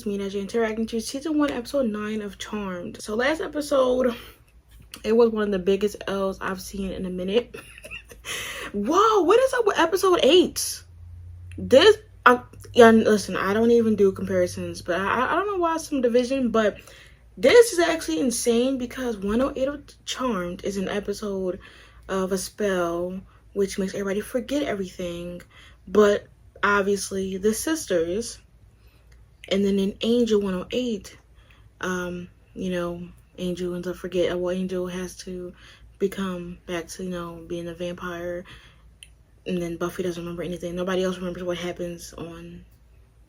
it's me, Najee, interacting to season 1, episode 9 of Charmed. So last episode, it was one of the biggest L's I've seen in a minute. Whoa, what is up with episode 8? Yeah, listen, I don't even do comparisons, but I don't know why some division, but this is actually insane because 108 of Charmed is an episode of a spell which makes everybody forget everything, but obviously the sisters, and then in Angel 108, Angel ends up forgetting. Well, Angel has to become back to, being a vampire, and then Buffy doesn't remember anything. Nobody else remembers what happens on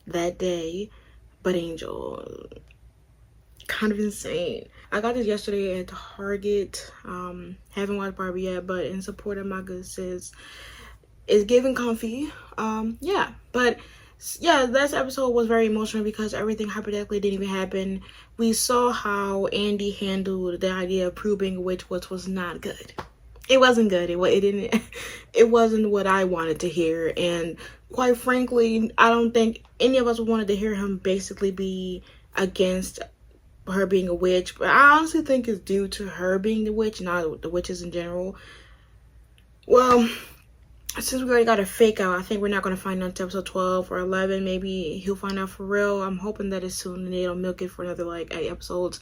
that day but Angel. Kind of insane. I got this yesterday at Target. Haven't watched Barbie yet, but in support of my good sis, it's giving comfy. But this episode was very emotional because everything hypothetically didn't even happen. We saw how Andy handled the idea of proving which was not good. It wasn't good. It wasn't what I wanted to hear, and quite frankly, I don't think any of us wanted to hear him basically be against her being a witch. But I honestly think it's due to her being the witch, not the witches in general. Well, since we already got a fake out, I think we're not going to find out until episode 12 or 11. Maybe he'll find out for real. I'm hoping that it's soon and they don't milk it for another 8 episodes.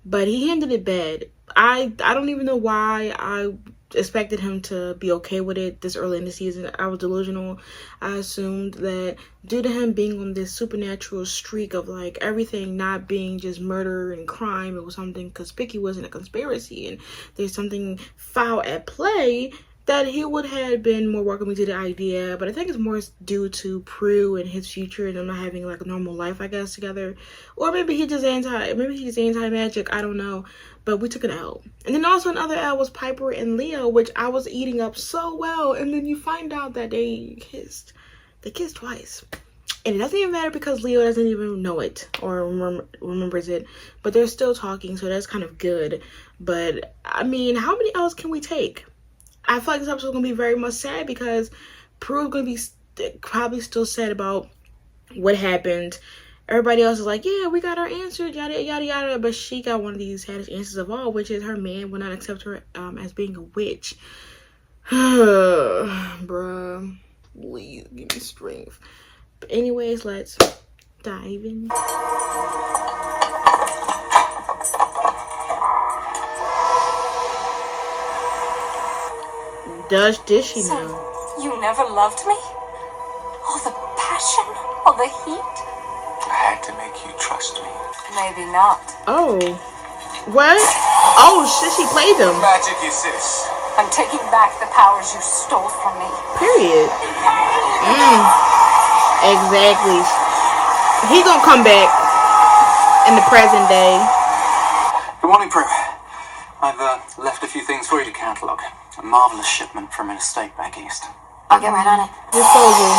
But he handled it bad. I don't even know why I expected him to be okay with it this early in the season. I was delusional. I assumed that due to him being on this supernatural streak of everything not being just murder and crime, it was something conspicuous in a conspiracy and there's something foul at play, that he would have been more welcoming to the idea. But I think it's more due to Prue and his future and them not having a normal life, I guess, together. Or maybe he's anti-magic, I don't know. But we took an L. And then also another L was Piper and Leo, which I was eating up so well. And then you find out that they kissed. They kissed twice. And it doesn't even matter because Leo doesn't even know it or remembers it. But they're still talking, so that's kind of good. But, I mean, how many L's can we take? I feel like this episode is going to be very much sad because Prue is going to be probably still sad about what happened. Everybody else is like, yeah, we got our answer, yada, yada, yada. But she got one of these saddest answers of all, which is her man will not accept her as being a witch. Bruh, please give me strength. But anyways, let's dive in. Does she know? So, you never loved me? All the passion, all the heat? I had to make you trust me. Maybe not. Oh. What? Oh, shit, she played them. What magic is this? I'm taking back the powers you stole from me. Period. Exactly. He gonna come back in the present day. Good morning, Prue. I've left a few things for you to catalog. A marvelous shipment from an estate back east. I'll get right on it. Disposal.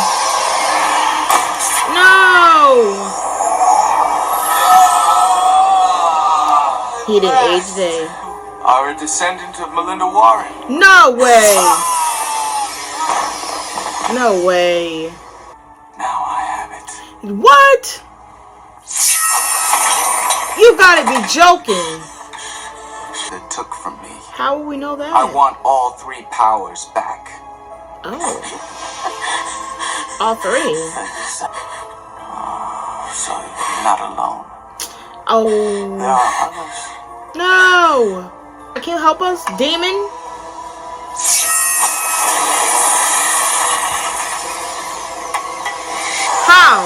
No! He didn't age day. Are a descendant of Melinda Warren. No way! No way. Now I have it. What? You gotta be joking. It took from me. How will we know that? I want all 3 powers back. Oh. All 3. So you're not alone. Oh. There are others. No. Can you help us, demon? How?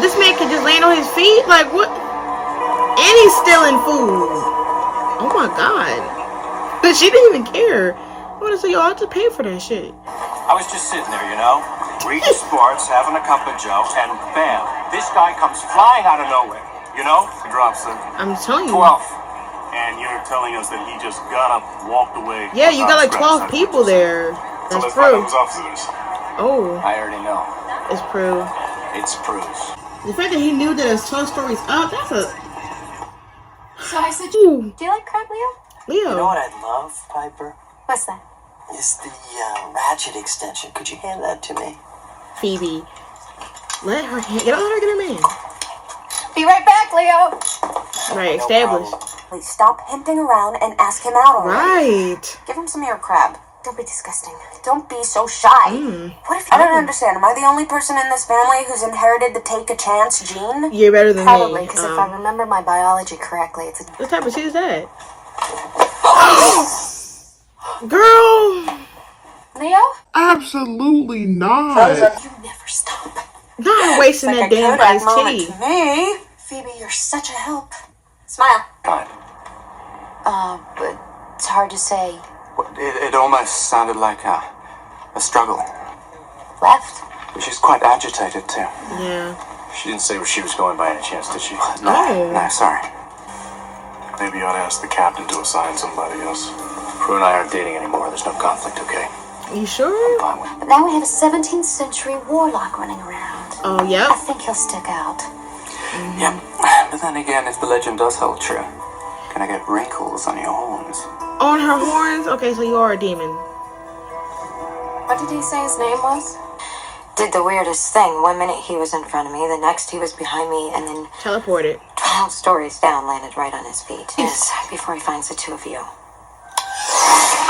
This man can just land on his feet? Like, what? And he's stealing food. Oh my god. But she didn't even care. I want to say, y'all have to pay for that shit. I was just sitting there, reading sports, having a cup of joe, and bam, this guy comes flying out of nowhere, Drops it. I'm telling you. 12. And you're telling us that he just got up, walked away. Yeah, you got like 12 people there. That's Prue. Officers. Oh, I already know. it's Prue. It's Prue's. The fact that he knew that it's 12 stories up, that's a... So I said, Ooh, do you like crab, Leo? Leo. You know what I'd love, Piper? What's that? Is the ratchet extension. Could you hand that to me? Phoebe. Let her get a man. Be right back, Leo. Right, established. Please stop hinting around and ask him out already. Right. Give him some ear crab. Don't be disgusting. Don't be so shy. What if I don't understand? Am I the only person in this family who's inherited the take a chance gene? You're better than Probably, me. because if I remember my biology correctly, it's a... What type of shit is that? Girl. Leo? Absolutely not. You never stop. Not wasting that damn Kodak iced moment tea. to me. Phoebe, you're such a help. Smile. Fine. But it's hard to say. It almost sounded like a struggle. Left? She's quite agitated too. Yeah. She didn't say where she was going by any chance, did she? Oh. No, sorry. Maybe you ought to ask the captain to assign somebody else. Prue and I aren't dating anymore. There's no conflict, okay? You sure? Fine with it. But now we have a 17th century warlock running around. Oh, yep. I think he'll stick out. Yep. But then again, if the legend does hold true, can I get wrinkles on your horns? On her horns? Okay, so you are a demon. What did he say his name was? Did the weirdest thing. 1 minute he was in front of me, the next he was behind me, and then Teleported. 12 stories down landed right on his feet. Yes, before he finds the two of you.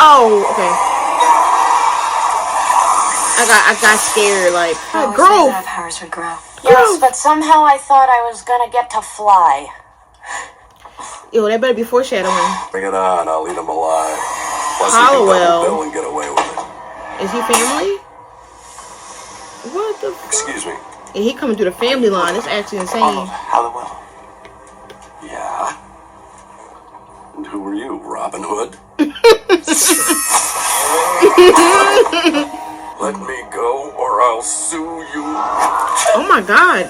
Oh, okay. I got scared, like, I always knew girl. that our powers would grow. Yes, but somehow I thought I was gonna get to fly. Yo, that better be foreshadowing. Bring it on, I'll eat him alive. Plus Hollowell. he can double bill and get away with it. Is he family? What the fuck? Excuse me. And he coming through the family line. It's actually Oh, insane. Halliwell. Yeah? And who are you, Robin Hood? Let me go or I'll sue you. Oh my god.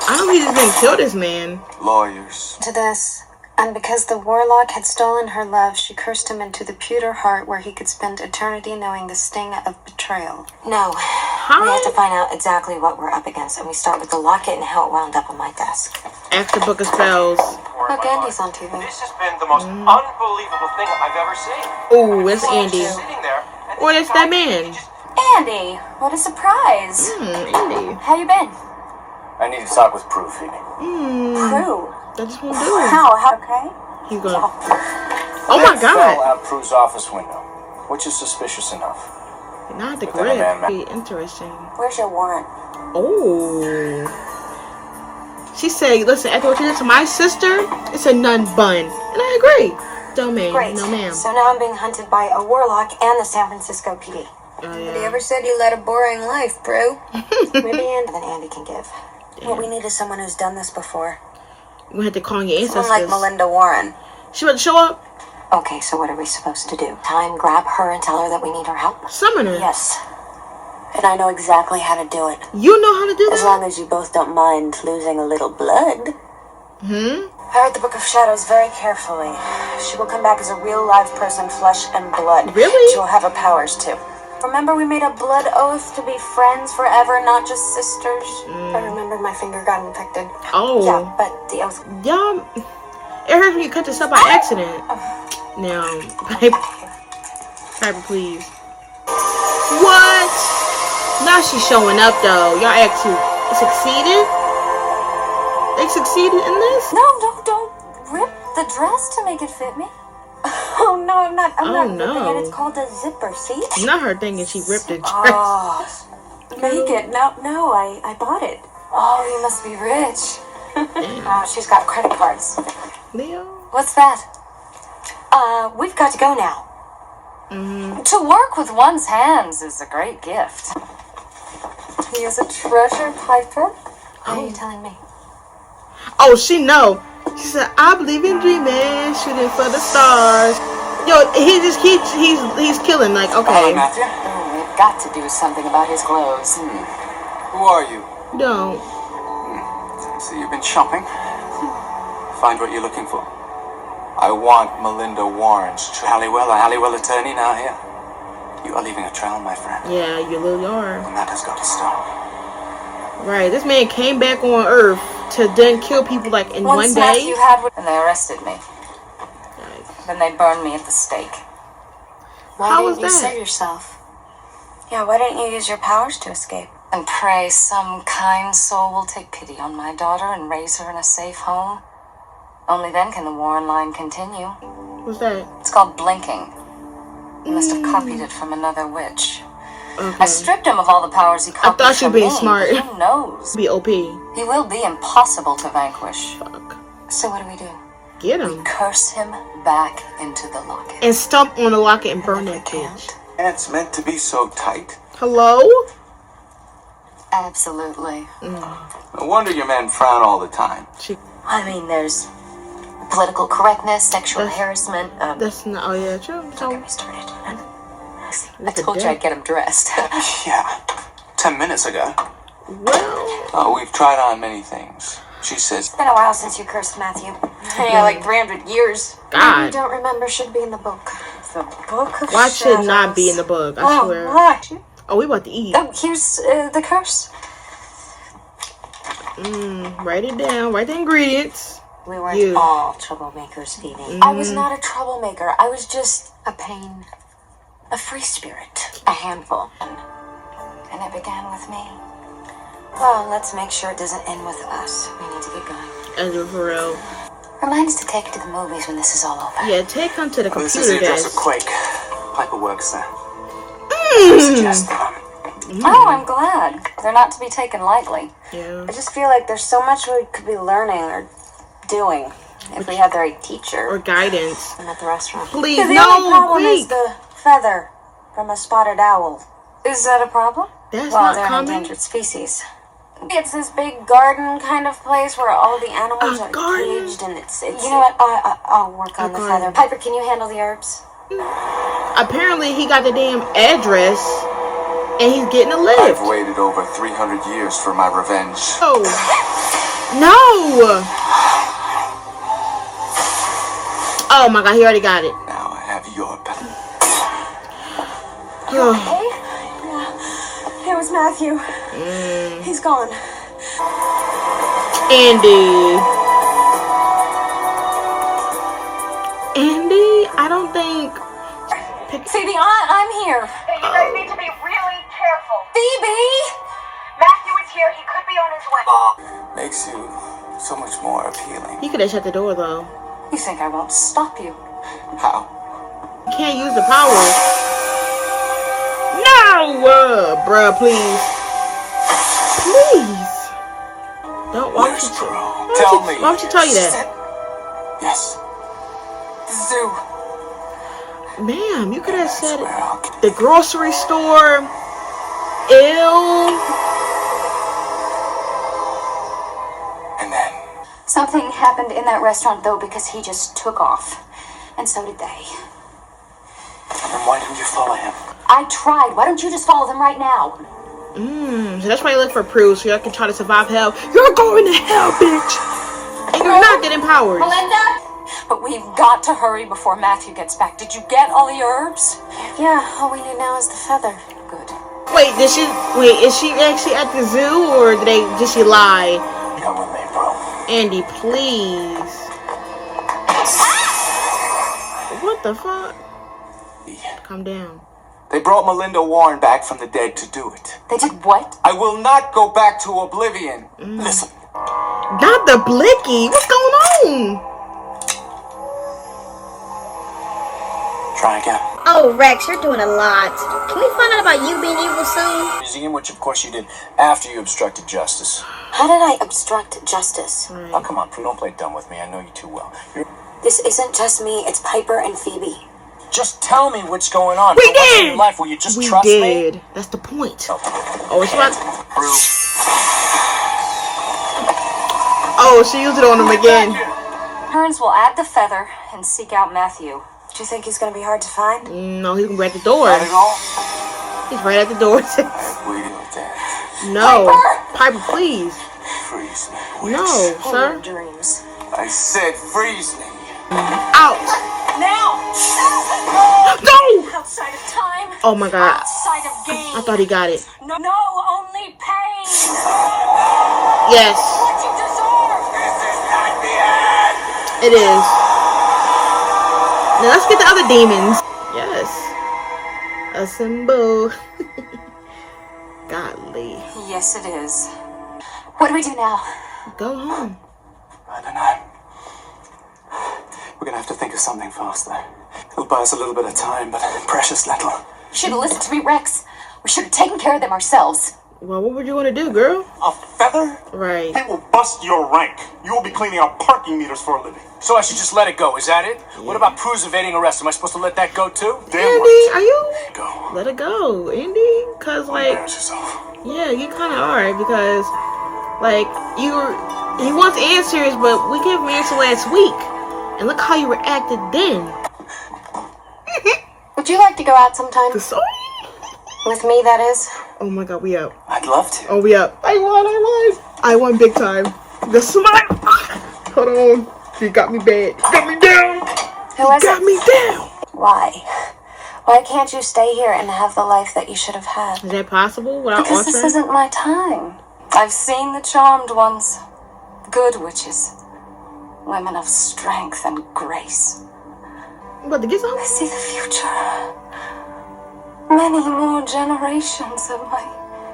I know he just didn't kill this man. Lawyers. To this, and because the warlock had stolen her love, she cursed him into the pewter heart where he could spend eternity knowing the sting of betrayal. No, we have to find out exactly what we're up against, and we start with the locket and how it wound up on my desk. After Book of Spells. Look, Andy's on TV. This has been the most unbelievable thing I've ever seen. Ooh, it's Andy. Sitting there, and Or this it's that guy, man. he just- Andy, what a surprise! Andy. How you been? I need to talk with Prue, Phoebe. Prue. That just won't do it. How okay? He's gonna. Oh my Fell god. out Prue's office window, which is suspicious enough. Not the But then a man grip. Be interesting. Where's your warrant? Oh. She said, listen, after what you did to my sister, it's a nun bun. And I agree. Don't ma'am. Great. No ma'am. So now I'm being hunted by a warlock and the San Francisco PD. Oh, Nobody yeah. ever said you led a boring life, Prue. Maybe Andy can give. What we need is someone who's done this before. We had to call your ancestors. Someone like Melinda Warren. She about to show up? Okay, so what are we supposed to do? Time, grab her and tell her that we need her help? Summon her. Yes. And I know exactly how to do it. You know how to do As that? long as you both don't mind losing a little blood. I read the Book of Shadows very carefully. She will come back as a real live person, flesh and blood. Really? She will have her powers too. Remember we made a blood oath to be friends forever, not just sisters? I remember my finger got infected. Oh. Yeah, but the oath... Y'all, it hurts when you cut yourself by accident. Now, Piper, please. What? Now she's showing up though. Y'all actually succeeded? They succeeded in this? No, don't rip the dress to make it fit me. Oh no, I'm not ripping no. it. It's called a zipper, see? Not her thinking she ripped the dress. Oh, make it. No, I bought it. Oh, you must be rich. Oh, she's got credit cards. Leo? What's that? We've got to go now. To work with one's hands is a great gift. He is a treasure, Piper. What are you telling me? Oh, she know. She said, I believe in dreaming, shooting for the stars. Yo, he's killing, like, Hello, okay. Matthew. We've got to do something about his clothes. Who are you? Don't. So you've been shopping? Find what you're looking for. I want Melinda Warren's Halliwell, a Halliwell attorney now here. You are leaving a trail, my friend. Yeah, you little are. And that has got to stop. Right, this man came back on Earth to then kill people like in one day. Matthew had, and they arrested me. Then they burned me at the stake. Why How didn't was you that? save yourself? Yeah, why didn't you use your powers to escape? and pray some kind soul will take pity on my daughter and raise her in a safe home. Only then can the Warren line continue. What's that? It's called blinking. You must have copied it from another witch. Okay. I stripped him of all the powers he copied thought you from were being me, smart. but who knows? Be OP. He will be impossible to vanquish. Fuck. So what do we do? Get him. Curse him back into the locket. And stomp on the locket and burn that bitch. Can't. It's meant to be so tight. Hello? Absolutely. No wonder your men frown all the time. I mean, there's political correctness, sexual That's- harassment. That's not. Oh yeah, true. Don't So get me started. I Look at told you that. I'd get him dressed. Yeah, 10 minutes ago. well, We've tried on many things. She says, It's been a while since you cursed Matthew. Yeah, like 300 years. You God, don't remember should be in the book. The Book of watch should not Shadows. be in the book. I Oh, swear. what? Oh, we about to eat. Oh, here's the curse. Write it down. Write the ingredients. We weren't You. all troublemakers, Phoebe. I was not a troublemaker. I was just A pain, a free spirit. a handful. And it began with me. Well, let's make sure it doesn't end with us. We need to get going. As for real. Remind us to take it to the movies when this is all over. Yeah, take him to the well, this is the computer address of desk. Quake. Piper works there. Mm. Suggest Oh, I'm glad. They're not to be taken lightly. Yeah. I just feel like there's so much we could be learning or doing if we had the right teacher. Or guidance. And at the restaurant. Please, the only no, problem is quick. the feather from a spotted owl. Is that a problem? That's Well, not they're an common. endangered species. It's this big garden kind of place where all the animals A are garden? caged, and it's. You know what? I'll work on the garden. feather. Piper, can you handle the herbs? Apparently, he got the damn address, and he's getting a lift. I've waited over 300 years for my revenge. Oh. No! Oh my god, he already got it. Now I have your pen. Oh. It was Matthew. He's gone. Andy. Andy? I don't think... Phoebe, I'm here. Hey, you guys need to be really careful. Phoebe! Matthew is here. He could be on his way. Makes you so much more appealing. He could have shut the door, though. You think I won't stop you? How? You can't use the power. No! Bruh, please. Please. Don't... Why would Where's you... Crow? Tell me. Why would she tell you that? Yes. The zoo. Ma'am, you could have That's said where I'll get the grocery store. Ew. And then Something happened in that restaurant, though, because he just took off. And so did they. then why didn't you follow him? I tried. Why don't you just follow them right now? So that's why you look for proof, so y'all can try to survive hell. You're going to hell, bitch. And you're not getting powers. Melinda? But we've got to hurry before Matthew gets back. Did you get all the herbs? Yeah, all we need now is the feather. Good. Wait, is she actually at the zoo, or did she lie? Come with me, bro. Andy, please. What the fuck? Calm down. They brought Melinda Warren back from the dead to do it. They did what? I will not go back to oblivion. Listen, Not the blicky. What's going on? try again. Oh, Rex, you're doing a lot. Can we find out about you being evil soon? Museum, which of course you did after you obstructed justice. How did I obstruct justice? Oh, come on, Prue, don't play dumb with me. I know you too well. This isn't just me, it's Piper and Phoebe. Just tell me what's going on. We For once in did! your life, will you just We trust me? did. That's the point. Oh, it's about... Prue. Oh, she used it on him again. Hearns will add the feather and seek out Matthew. Do you think he's gonna be hard to find? No, he's gonna be at the door. Not at all. He's right at the door. We do that. No. Piper, please. Freeze me. No, In sir. your dreams. I said freeze me. Out. Now! No! Outside of time, Oh my god. outside of game. I thought he got it. No, only pain. Yes, What you deserve. This is not the end. it is. Now let's get the other demons. Yes. Assemble. Golly. Yes, it is. What do we do now? Go home. I don't know. We're gonna have to think of something faster. It'll buy us a little bit of time, but precious little. You should have listened to me, Rex. We should have taken care of them ourselves. Well, what would you want to do, girl? A feather? Right. It will bust your rank. You will be cleaning out parking meters for a living. So I should just let it go, is that it? What about Prue's evading arrest? Am I supposed to let that go too? Damn Andy, right. are you? Go. Let it go, Andy. Cause like, Embarrass yourself. yeah, you kind of are because like he wants answers, but we gave him an answer last week, and look how you reacted then. Would you like to go out sometime? The soul? With me, that is. Oh my God, we up. I'd love to. Oh, we up. I won big time. The smile. Hold on. She got me bad. Got me down. Who is Got it? me down. Why? Why can't you stay here and have the life that you should have had? Is that possible without Because this altering? isn't my time. I've seen the charmed ones. Good witches. Women of strength and grace. I'm about to get some. I see the future. Many more generations of my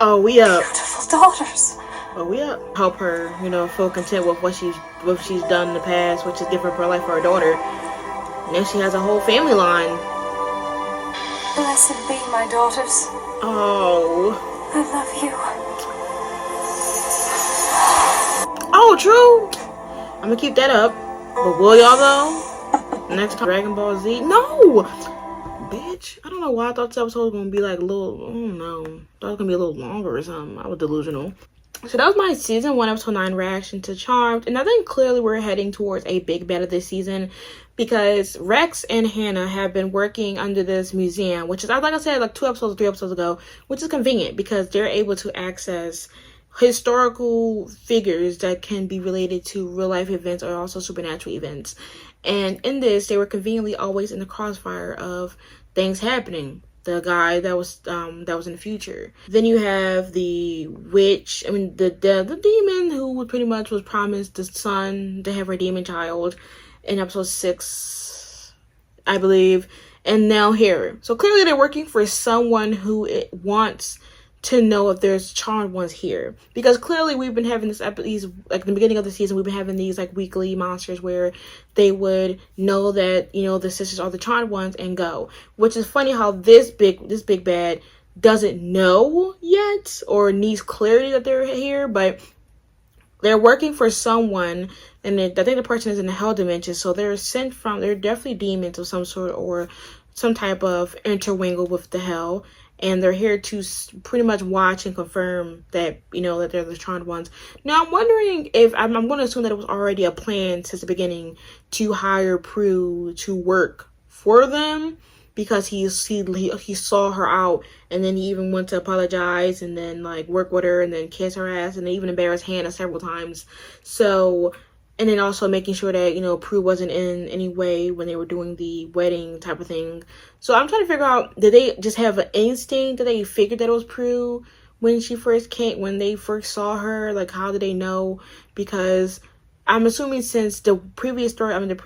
Oh, we up. beautiful daughters. Oh, we up. Help her, feel content with what she's done in the past, which is give up her life for her daughter. Now she has a whole family line. Blessed be my daughters. Oh. I love you. Oh, true. I'm gonna keep that up. But will y'all though? Next time, Dragon Ball Z. No! Bitch. I don't know why I thought this episode was gonna be like a little, I don't know. I thought it was gonna be a little longer or something. I was delusional. So that was my season 1 episode 9 reaction to Charmed. And I think clearly we're heading towards a big battle this season because Rex and Hannah have been working under this museum, which is, like I said, like 2 episodes or 3 episodes ago, which is convenient because they're able to access historical figures that can be related to real life events or also supernatural events. And in this, they were conveniently always in the crossfire of things happening. The guy that was in the future. Then you have the witch. I mean, the demon who pretty much was promised the son to have her demon child in episode 6, I believe. And now here. So clearly they're working for someone who wants to know if there's charmed ones here, because clearly we've been having these like the beginning of the season, we've been having these like weekly monsters where they would know that the sisters are the charmed ones and go, which is funny how this big bad doesn't know yet or needs clarity that they're here, but they're working for someone, and I think the person is in the hell dimension, so they're definitely demons of some sort or some type of interwingle with the hell. And they're here to pretty much watch and confirm that, that they're the charmed ones. Now, I'm wondering if, I'm going to assume that it was already a plan since the beginning to hire Prue to work for them. Because he saw her out, and then he even went to apologize and then like work with her and then kiss her ass and even embarrass Hannah several times. So, and then also making sure that, Prue wasn't in any way when they were doing the wedding type of thing. So I'm trying to figure out, did they just have an instinct that they figured that it was Prue when they first saw her? Like, how did they know? Because I'm assuming since the previous story, they've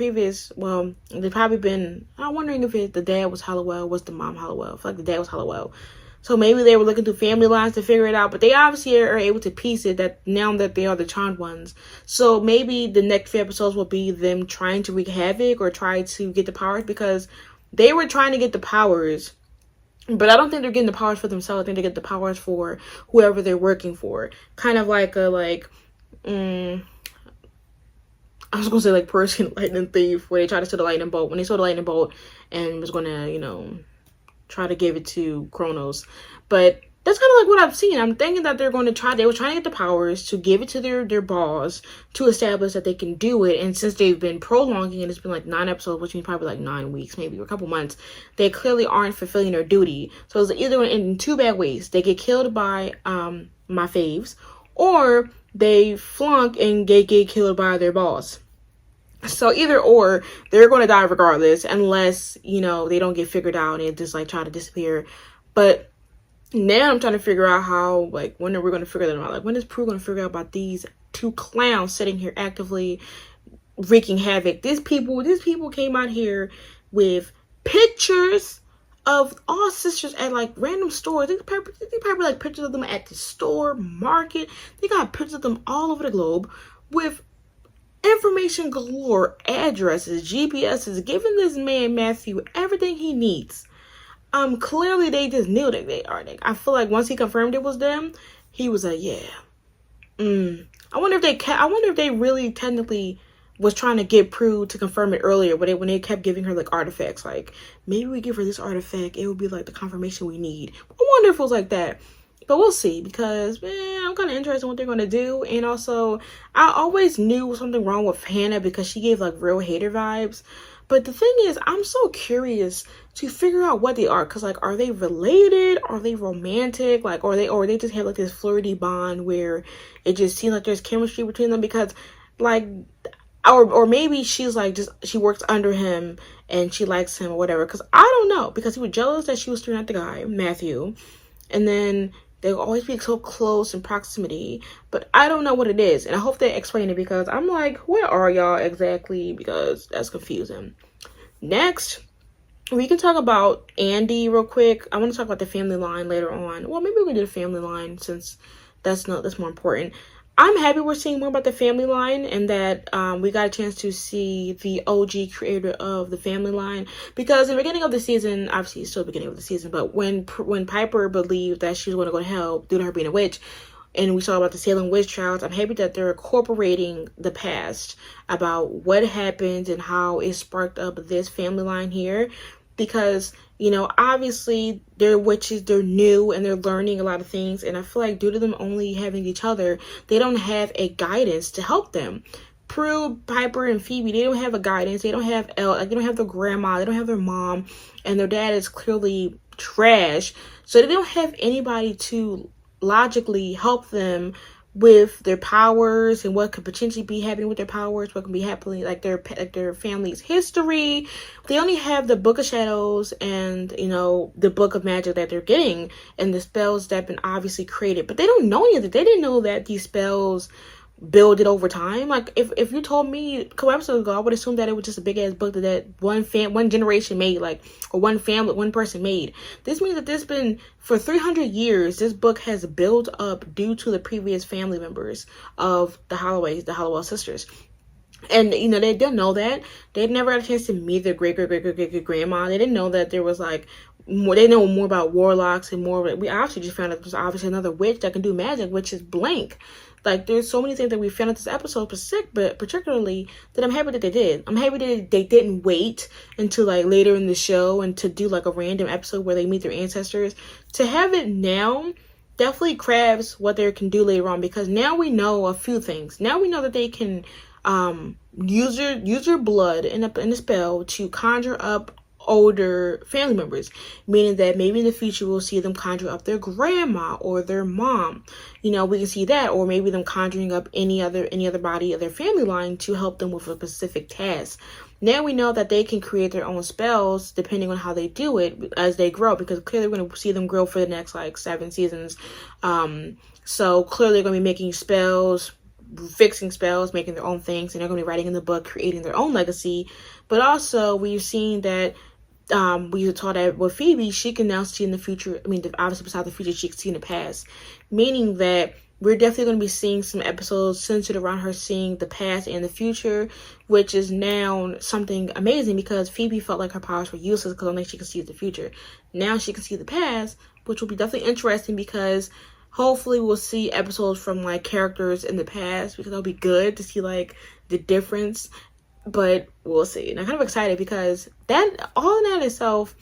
probably been, I'm wondering if the dad was Halliwell, was the mom Halliwell? I feel like the dad was Halliwell. So maybe they were looking through family lines to figure it out, but they obviously are able to piece it that now that they are the charmed ones. So maybe the next few episodes will be them trying to wreak havoc or try to get the powers, because they were trying to get the powers, but I don't think they're getting the powers for themselves. I think they get the powers for whoever they're working for. Kind of like I was going to say like Persian lightning thief, where they tried to steal the lightning bolt. When they saw the lightning bolt and was going to, try to give it to Kronos. But that's kind of like what I've seen. I'm thinking that they were trying to get the powers to give it to their boss to establish that they can do it. And since they've been prolonging it, it's been like 9 episodes, which means probably like 9 weeks, maybe, or a couple months, they clearly aren't fulfilling their duty. So it's either in 2 bad ways. They get killed by my faves, or they flunk and get killed by their boss. So either or, they're going to die regardless, unless, they don't get figured out and just like try to disappear. But now I'm trying to figure out how, like, when are we going to figure them out? Like, when is Prue going to figure out about these 2 clowns sitting here actively wreaking havoc? These people came out here with pictures of all sisters at like random stores. They probably like pictures of them at the store, market. They got pictures of them all over the globe with information galore, addresses, GPSs, giving this man Matthew everything he needs. Clearly they just knew that they are. I feel like once he confirmed it was them, he was like, yeah. I wonder if they really technically was trying to get Prue to confirm it earlier when they kept giving her like artifacts. Like, maybe we give her this artifact, it would be like the confirmation we need. I wonder if it was like that. But we'll see, because I'm kind of interested in what they're going to do. And also, I always knew something wrong with Hannah because she gave like real hater vibes. But the thing is, I'm so curious to figure out what they are. Because like, are they related? Are they romantic? Like, or they just have like this flirty bond where it just seems like there's chemistry between them? Because like, or maybe she's like, she works under him and she likes him or whatever. Because I don't know. Because he was jealous that she was staring at the guy, Matthew. And then they'll always be so close in proximity, but I don't know what it is, and I hope they explain it, because I'm like, where are y'all exactly? Because that's confusing. Next, we can talk about Andy real quick. I want to talk about the family line later on. Well, maybe we can do the family line since that's more important. I'm happy we're seeing more about the family line, and that we got a chance to see the OG creator of the family line. Because in the beginning of the season, obviously it's still the beginning of the season, but when Piper believed that she was going to go to hell due to her being a witch, and we saw about the Salem witch trials, I'm happy that they're incorporating the past about what happened and how it sparked up this family line here. Because, you know, obviously they're witches, they're new, and they're learning a lot of things. And I feel like due to them only having each other, they don't have a guidance to help them. Prue, Piper, and Phoebe, they don't have a guidance. They don't have they don't have their grandma, they don't have their mom, and their dad is clearly trash. So they don't have anybody to logically help them with their powers and what could potentially be happening with their powers, what can be happening, like their family's history. They only have the Book of Shadows and, you know, the Book of Magic that they're getting, and the spells that have been obviously created. But they don't know anything. They didn't know that these spells build it over time. Like, if you told me a couple episodes ago, I would assume that it was just a big ass book that one generation made, like, or one person made. This means that there's been, for 300 years, this book has built up due to the previous family members of the Holloways, the Hallowell sisters. And, you know, they didn't know that. They'd never had a chance to meet their great-great-great-great-grandma. They didn't know that there was, like, more, they know more about warlocks and more. We obviously just found out there's obviously another witch that can do magic, which is Blank. Like, there's so many things that we found out this episode, but particularly that I'm happy that they did. I'm happy that they didn't wait until, like, later in the show and to do, like, a random episode where they meet their ancestors. To have it now definitely crabs what they can do later on, because now we know a few things. Now we know that they can use your blood in a spell to conjure up older family members, meaning that maybe in the future we'll see them conjure up their grandma or their mom. You know, we can see that, or maybe them conjuring up any other body of their family line to help them with a specific task. Now we know that they can create their own spells depending on how they do it as they grow, because clearly we're going to see them grow for the next like 7 seasons. So clearly they're going to be making spells, fixing spells, making their own things, and they're going to be writing in the book, creating their own legacy. But also we've seen that we were taught that with Phoebe, she can now see in the future. I mean, obviously besides the future, she can see in the past, meaning that we're definitely going to be seeing some episodes centered around her seeing the past and the future, which is now something amazing, because Phoebe felt like her powers were useless because only she could see the future. Now she can see the past, which will be definitely interesting, because hopefully we'll see episodes from like characters in the past, because it'll be good to see like the difference. But we'll see. And I'm kind of excited because that, all in that itself,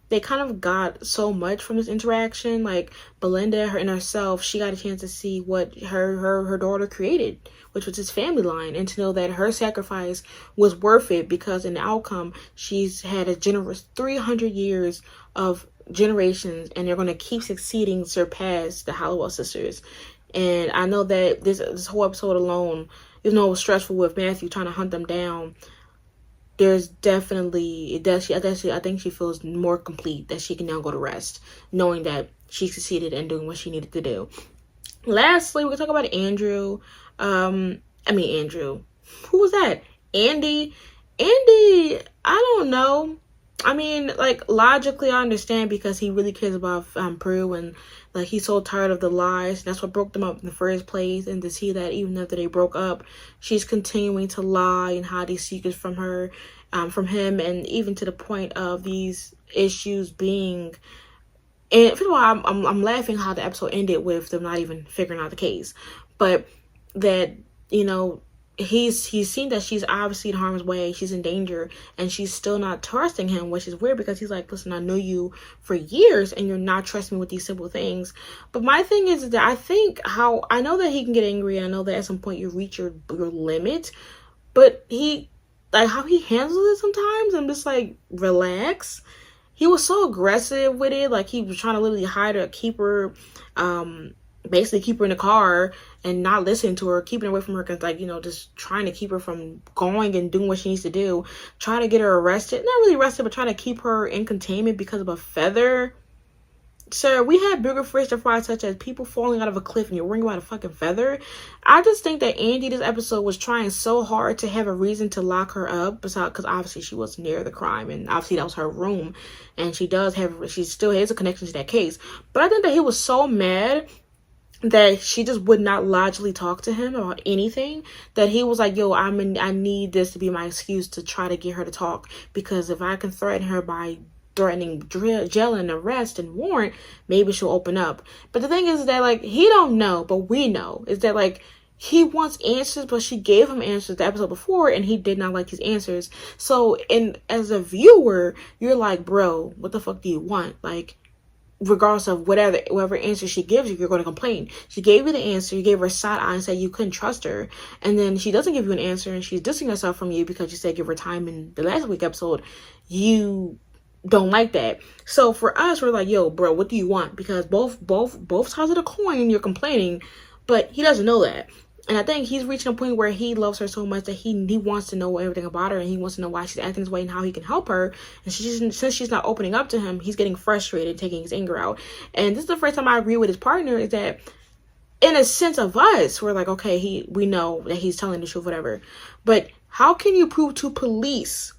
they kind of got so much from this interaction. Like Belinda, her in herself, she got a chance to see what her daughter created, which was his family line, and to know that her sacrifice was worth it, because in the outcome, she's had a generous 300 years of generations, and they're going to keep succeeding, surpass the Hallowell sisters. And I know that this whole episode alone, even though it was stressful with Matthew trying to hunt them down, there's definitely, I think she feels more complete, that she can now go to rest, knowing that she succeeded in doing what she needed to do. Lastly, we can talk about Andrew. Andrew. Who was that? Andy. I don't know. I mean, like, logically I understand because he really cares about Prue, and like he's so tired of the lies. That's what broke them up in the first place. And to see that even after they broke up, she's continuing to lie and hide these secrets from her, from him, and even to the point of these issues being. And first of all, I'm laughing how the episode ended with them not even figuring out the case, but that, you know, he's seen that she's obviously in harm's way, she's in danger, and she's still not trusting him, which is weird because he's like, listen, I know you for years and you're not trusting me with these simple things. But my thing is that I know that he can get angry, and I know that at some point you reach your limit, but how he handles it sometimes, I'm just like, relax. He was so aggressive with it, like he was trying to literally hide her, keep her, basically keep her in the car and not listen to her, keeping her away from her, cause like, you know, just trying to keep her from going and doing what she needs to do, trying to get her arrested, not really arrested, but trying to keep her in containment because of a feather. Sir, we had bigger fish to fry, such as people falling out of a cliff, and you're worrying about a fucking feather. I just think that Andy this episode was trying so hard to have a reason to lock her up, because obviously she was near the crime, and obviously that was her room, and she still has a connection to that case. But I think that he was so mad that she just would not logically talk to him about anything, that he was like, yo, I need this to be my excuse to try to get her to talk, because if I can threaten her by threatening jail and arrest and warrant, maybe she'll open up. But the thing is that, like, he don't know, but we know, is that, like, he wants answers, but she gave him answers the episode before, and he did not like his answers. So, as a viewer, you're like, bro, what the fuck do you want? Like, regardless of whatever answer she gives you, you're going to complain. She gave you the answer, you gave her a side eye and said you couldn't trust her, and then she doesn't give you an answer, and she's distancing herself from you because you said give her time in the last week episode. You don't like that. So for us, we're like, yo, bro, what do you want? Because both sides of the coin, you're complaining, but he doesn't know that. And I think he's reaching a point where he loves her so much that he wants to know everything about her, and he wants to know why she's acting this way and how he can help her. And since she's not opening up to him, he's getting frustrated, taking his anger out. And this is the first time I agree with his partner, is that in a sense of us, we're like, okay, we know that he's telling the truth, whatever. But how can you prove to police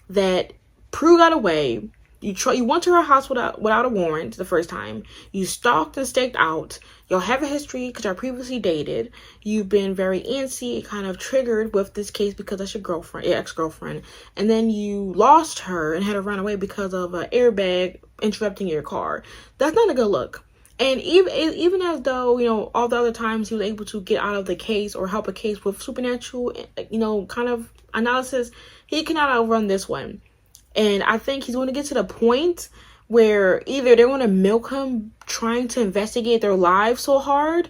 that Prue got away? You went to her house without a warrant the first time. You stalked and staked out. Y'all have a history because y'all previously dated. You've been very antsy, kind of triggered with this case because that's your ex-girlfriend. And then you lost her and had her run away because of an airbag interrupting your car. That's not a good look. And even as though, you know, all the other times he was able to get out of the case or help a case with supernatural, you know, kind of analysis, he cannot outrun this one. And I think he's going to get to the point where either they're going to milk him trying to investigate their lives so hard,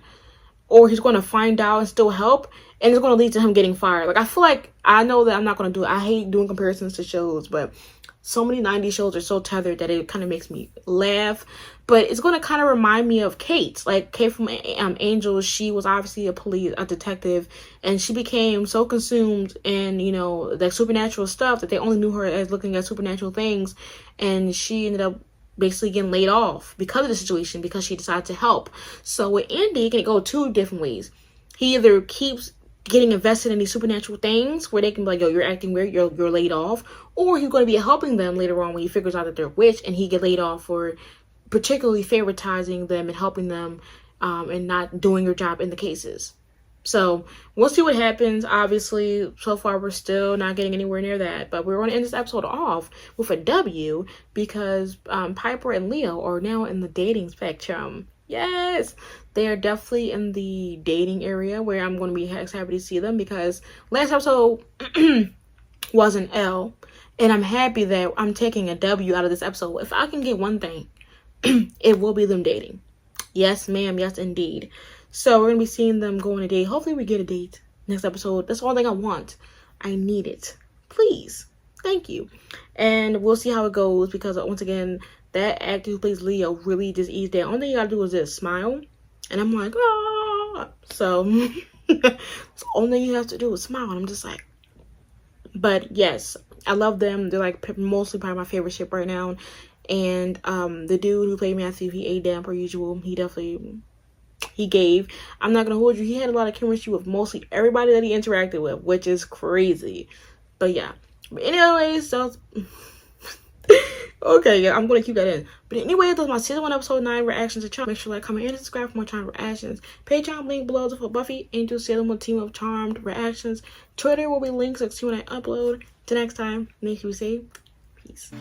or he's going to find out and still help, and it's going to lead to him getting fired. Like, I feel like, I know that I'm not going to do it. I hate doing comparisons to shows, but so many 90s shows are so tethered that it kind of makes me laugh. But it's going to kind of remind me of Kate. Like, Kate from Angels, she was obviously a detective, and she became so consumed in, you know, that supernatural stuff that they only knew her as looking at supernatural things, and she ended up basically getting laid off because of the situation, because she decided to help. So with Andy, it can go two different ways. He either keeps getting invested in these supernatural things where they can be like, yo, you're acting weird, you're laid off, or he's going to be helping them later on when he figures out that they're a witch, and he get laid off for particularly favoritizing them and helping them and not doing your job in the cases. So we'll see what happens. Obviously, so far we're still not getting anywhere near that, but we're going to end this episode off with a W because Piper and Leo are now in the dating spectrum. Yes, they are definitely in the dating area where I'm going to be happy to see them, because last episode was an L, and I'm happy that I'm taking a W out of this episode. If I can get one thing, it will be them dating. Yes, ma'am. Yes, indeed. So we're going to be seeing them go on a date. Hopefully we get a date next episode. That's the only thing I want. I need it. Please. Thank you. And we'll see how it goes, because once again, that actor who plays Leo really just eased down. Only thing you gotta do is just smile. And I'm like, ah. So, the only thing you have to do is smile. And I'm just like, but yes, I love them. They're like mostly part of my favorite ship right now. And the dude who played Matthew, he ate down per usual. He gave. I'm not gonna hold you. He had a lot of chemistry with mostly everybody that he interacted with, which is crazy. But yeah. But anyways, so Okay, yeah, I'm gonna keep that in. But anyway, that was my season 1 episode 9 reactions to Charmed. Make sure to like, comment, and subscribe for more Charmed reactions. Patreon link below for Buffy, Angel, Sailor Moon team of Charmed reactions. Twitter will be links to see when I upload. Till next time, make sure you say peace.